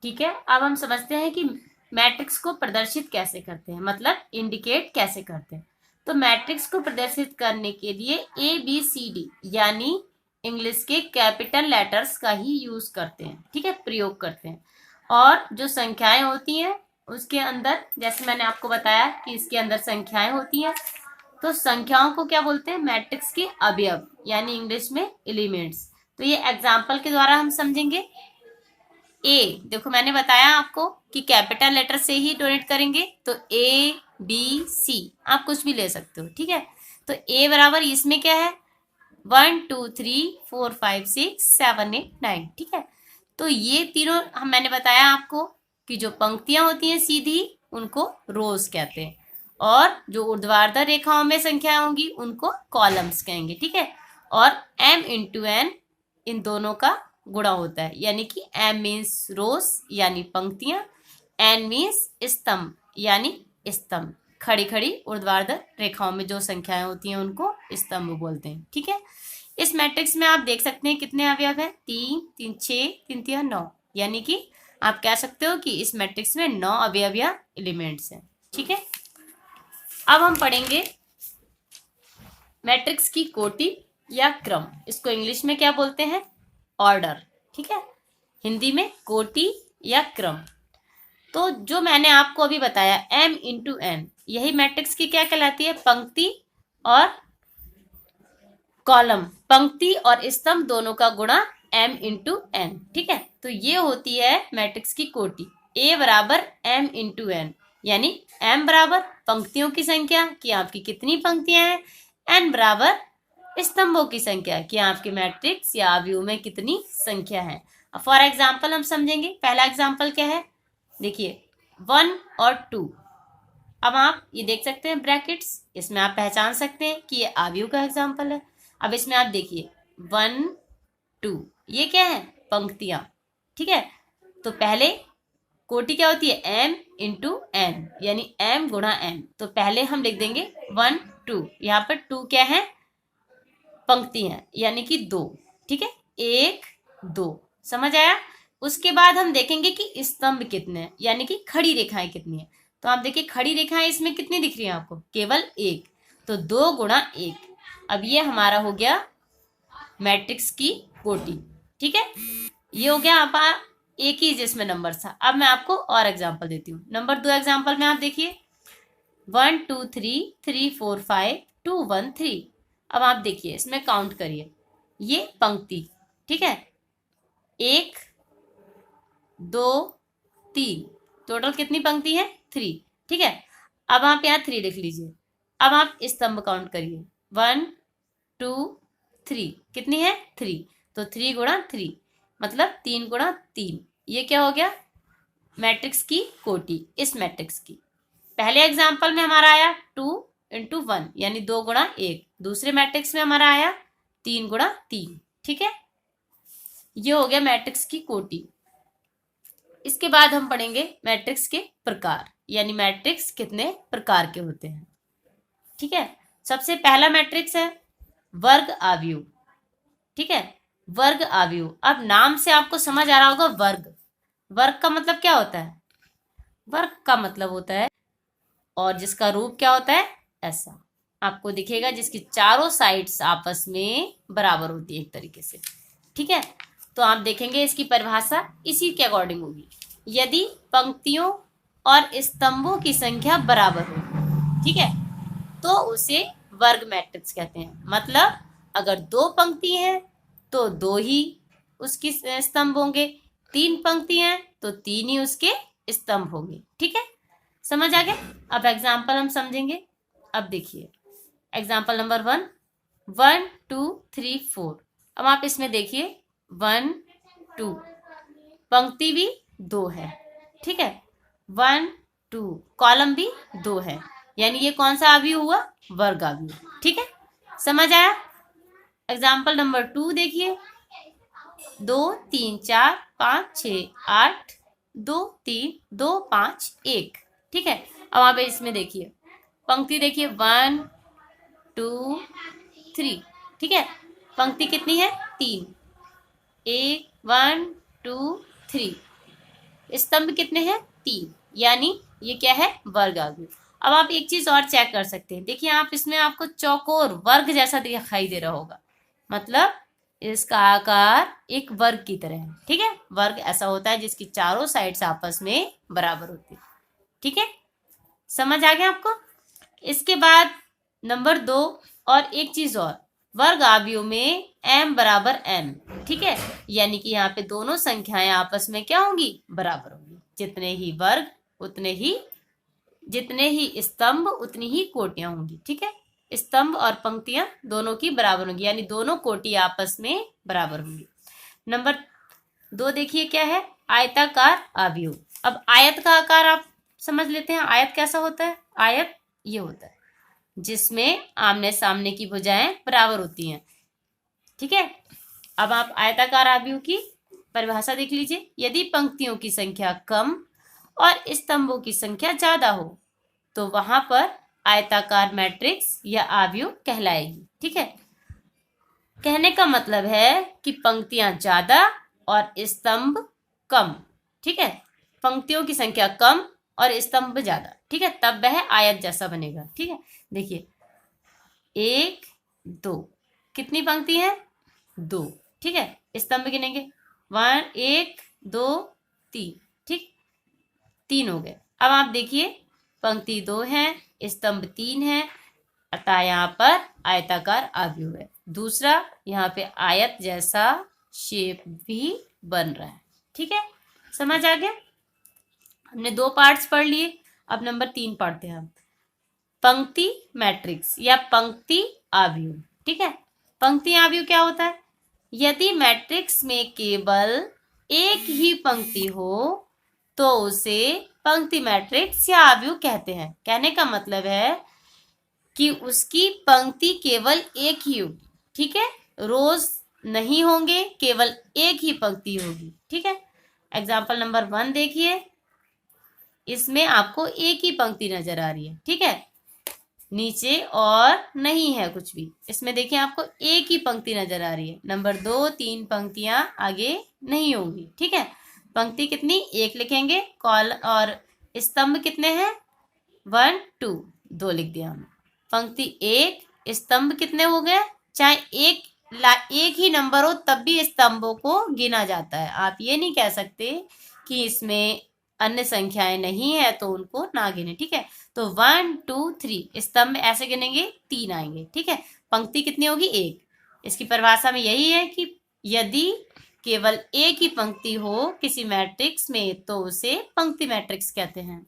ठीक है, अब हम समझते हैं कि मैट्रिक्स को प्रदर्शित कैसे करते हैं, मतलब इंडिकेट कैसे करते हैं। तो मैट्रिक्स को प्रदर्शित करने के लिए ए बी सी डी यानी इंग्लिश के कैपिटल लेटर्स का ही यूज करते हैं, ठीक है, प्रयोग करते हैं। और जो संख्याएं होती हैं उसके अंदर, जैसे मैंने आपको बताया कि इसके अंदर संख्याएं होती हैं, तो संख्याओं को क्या बोलते हैं, मैट्रिक्स के अवयव यानी इंग्लिश में एलिमेंट्स। तो ये एग्जाम्पल के द्वारा हम समझेंगे। ए, देखो मैंने बताया आपको कि कैपिटल लेटर से ही डोनेट करेंगे, तो ए बी सी आप कुछ भी ले सकते हो, ठीक है। तो ए बराबर इसमें क्या है, 1 2 3 4 5 6 7 8 9, ठीक है। तो ये तीनों हम, मैंने बताया आपको कि जो पंक्तियां होती हैं सीधी उनको रोज कहते हैं, और जो ऊर्ध्वाधर रेखाओं में संख्याएं होंगी उनको कॉलम्स कहेंगे, ठीक है। और m इंटू एन इन दोनों का गुणा होता है, यानी कि m मीन्स रोज यानी पंक्तियां, n मीन्स स्तंभ यानी स्तंभ। खड़ी खड़ी ऊर्ध्वाधर रेखाओं में जो संख्याएं होती हैं उनको स्तंभ बोलते हैं, ठीक है। इस मैट्रिक्स में आप देख सकते हैं कितने अवयव हैं, 3 3 6 3 3 9, यानी कि आप कह सकते हो कि इस मैट्रिक्स में 9 अवयव या एलिमेंट्स हैं, ठीक है। अब हम पढ़ेंगे मैट्रिक्स की कोटि या क्रम। इसको इंग्लिश में क्या बोलते हैं, ऑर्डर, ठीक है। हिंदी में कोटि या क्रम। तो जो मैंने आपको अभी बताया m इंटू एन, यही मैट्रिक्स की क्या कहलाती है, पंक्ति और कॉलम, पंक्ति और स्तंभ दोनों का गुणा m इंटू एन, ठीक है। तो ये होती है मैट्रिक्स की कोटि। a बराबर m इंटू एन, यानी m बराबर पंक्तियों की संख्या कि आपकी कितनी पंक्तियां हैं, n बराबर स्तंभों की संख्या कि आपके मैट्रिक्स या अवयव में कितनी संख्या है। फॉर एग्जाम्पल हम समझेंगे। पहला एग्जाम्पल क्या है, देखिए 1 और 2। अब आप ये देख सकते हैं ब्रैकेट्स, इसमें आप पहचान सकते हैं कि ये अवयव का एग्जाम्पल है। अब इसमें आप देखिए 1 2, ये क्या है, पंक्तियां, ठीक है। तो पहले कोटि क्या होती है, m इंटू एन, यानी m गुणा n। तो पहले हम लिख देंगे 1 2, यहाँ पर 2 क्या है, पंक्ति है यानी कि 2, ठीक है, 1 2, समझ आया। उसके बाद हम देखेंगे कि स्तंभ कितने हैं, यानी कि खड़ी रेखाएं कितनी है। तो आप देखिए खड़ी रेखाएं इसमें कितनी दिख रही है आपको, केवल एक। तो 2 गुणा 1। अब ये हमारा हो गया मैट्रिक्स की कोटि, ठीक है। ये हो गया आप एक ही जिसमें नंबर था। अब मैं आपको और एग्जांपल देती हूँ। नंबर 2 एग्जांपल में आप देखिए 1 2 3 3 4 5 2 1 3। अब आप देखिए इसमें काउंट करिए, ये पंक्ति, ठीक है, 1 2 3, टोटल कितनी पंक्ति है, 3, ठीक है। अब आप यहाँ 3 लिख लीजिए। अब आप स्तंभ काउंट करिए, 1 2 3, कितनी है, 3। तो 3 गुणा 3 मतलब 3 गुणा 3, ये क्या हो गया, मैट्रिक्स की कोटि इस मैट्रिक्स की। पहले एग्जाम्पल में हमारा आया 2 इंटू 1 यानी 2 गुणा 1। दूसरे मैट्रिक्स में हमारा आया 3 गुणा 3, ठीक है। ये हो गया मैट्रिक्स की कोटि। इसके बाद हम पढ़ेंगे मैट्रिक्स के प्रकार, यानी मैट्रिक्स कितने प्रकार के होते हैं, ठीक है। सबसे पहला मैट्रिक्स है वर्ग आव्यूह, ठीक है, वर्ग आव्यूह। अब नाम से आपको समझ आ रहा होगा वर्ग, वर्ग का मतलब क्या होता है, वर्ग का मतलब होता है और जिसका रूप क्या होता है, ऐसा आपको दिखेगा, जिसकी चारों साइड्स आपस में बराबर होती है एक तरीके से, ठीक है। तो आप देखेंगे इसकी परिभाषा इसी के अकॉर्डिंग होगी। यदि पंक्तियों और स्तंभों की संख्या बराबर हो, ठीक है, तो उसे वर्ग मैट्रिक्स कहते हैं। मतलब अगर 2 पंक्ति हैं तो 2 ही उसकी स्तंभ होंगे, 3 पंक्ति हैं तो 3 ही उसके स्तंभ होंगे, ठीक है, समझ आ गया। अब एग्जाम्पल हम समझेंगे। अब देखिए एग्जाम्पल नंबर 1, 1 2 3 4। अब आप इसमें देखिए 1 2, पंक्ति भी 2 है, ठीक है, 1 2, कॉलम भी 2 है, यानी ये कौन सा अवयव हुआ, वर्ग अवयव, ठीक है, समझ आया। एग्जाम्पल नंबर 2 देखिए 2 3 4 5 6 8 2 3 2 5 1, ठीक है। अब आप इसमें देखिए पंक्ति देखिए 1 2 3, ठीक है, पंक्ति कितनी है, 3, 1 1 2 3, स्तंभ कितने हैं? 3, यानी ये क्या है? वर्ग अवयव। अब आप एक चीज और चेक कर सकते हैं, देखिए आप इसमें आपको चौकोर वर्ग जैसा दिखाई दे रहा होगा, मतलब इसका आकार एक वर्ग की तरह है। ठीक है, वर्ग ऐसा होता है जिसकी चारों साइड्स आपस में बराबर होती है। ठीक है, समझ आ गया आपको? इसके बाद नंबर 2, और एक चीज और, वर्ग अवयव में m बराबर n। ठीक है, यानी कि यहाँ पे दोनों संख्याएं आपस में क्या होंगी? बराबर होंगी। जितने ही वर्ग उतने ही, जितने ही स्तंभ उतनी ही कोटियां होंगी। ठीक है, स्तंभ और पंक्तियां दोनों की बराबर होंगी, यानी दोनों कोटि आपस में बराबर होंगी। नंबर 2 देखिए क्या है? आयताकार अवयव। अब आयत का आकार आप समझ लेते हैं। आयत कैसा होता है? आयत ये होता है जिसमें आमने सामने की भुजाएं बराबर होती हैं। ठीक है, अब आप आयताकार अवयव की परिभाषा देख लीजिए। यदि पंक्तियों की संख्या कम और स्तंभों की संख्या ज्यादा हो तो वहां पर आयताकार मैट्रिक्स या अवयव कहलाएगी। ठीक है, कहने का मतलब है कि पंक्तियां ज्यादा और स्तंभ कम। ठीक है, पंक्तियों की संख्या कम और स्तंभ ज्यादा। ठीक है, तब वह आयत जैसा बनेगा। ठीक है, देखिए 1 2, कितनी पंक्ति है? 2। ठीक है, स्तंभ गिनेंगे 1 1 2 3। ठीक, 3 हो गए। अब आप देखिए पंक्ति 2 है, स्तंभ 3 है, अतः यहाँ पर आयताकार अवयव है। दूसरा, यहाँ पे आयत जैसा शेप भी बन रहा है। ठीक है, समझ आ गया? हमने 2 पार्ट्स पढ़ लिए, अब नंबर 3 पढ़ते हैं हम। पंक्ति मैट्रिक्स या पंक्ति अवयव। ठीक है, पंक्ति अवयव क्या होता है? यदि मैट्रिक्स में केवल एक ही पंक्ति हो तो उसे पंक्ति मैट्रिक्स या अवयव कहते हैं। कहने का मतलब है कि उसकी पंक्ति केवल एक ही होगी। ठीक है, रोज नहीं होंगे, केवल एक ही पंक्ति होगी। ठीक है, एग्जाम्पल नंबर 1 देखिए, इसमें आपको एक ही पंक्ति नजर आ रही है। ठीक है, नीचे और नहीं है कुछ भी, इसमें देखिए आपको एक ही पंक्ति नजर आ रही है। नंबर 2 3 पंक्तियां आगे नहीं होंगी। ठीक है, पंक्ति कितनी? एक लिखेंगे। कॉल और स्तंभ कितने हैं? 1 2, 2 लिख दिया हमने। पंक्ति 1, स्तंभ कितने हो गए? चाहे एक ही नंबर हो तब भी स्तंभों को गिना जाता है। आप ये नहीं कह सकते कि इसमें अन्य संख्याएं नहीं है तो उनको ना गिने। ठीक है, तो 1 2 3 स्तंभ ऐसे गिनेंगे 3 आएंगे। ठीक है, पंक्ति कितनी होगी? 1। इसकी परिभाषा में यही है कि यदि केवल एक ही पंक्ति हो किसी मैट्रिक्स में तो उसे पंक्ति मैट्रिक्स कहते हैं।